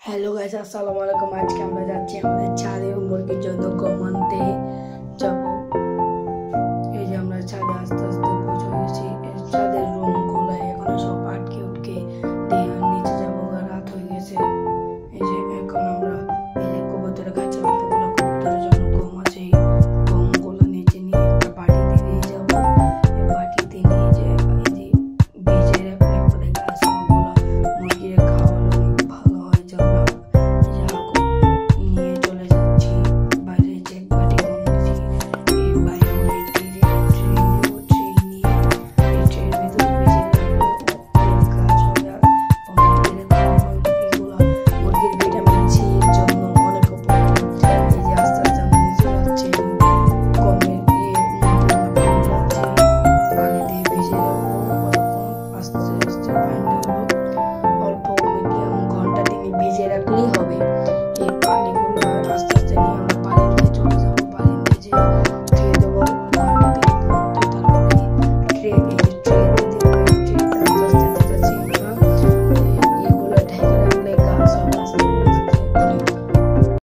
Hello guys, আসসালামু আলাইকুম। আজকে আমরা যাচ্ছি আমাদের ছাদে মুরগির জন্য গম আনতে যাব। এই যে আমরা ছাদে আস্তে আস্তে পৌঁছে গেছি। ছাদের রুম গুলো এখনো সব আটকে উটকে দিয়ে নিচে যাবো, রাত হয়ে গেছে। এই যে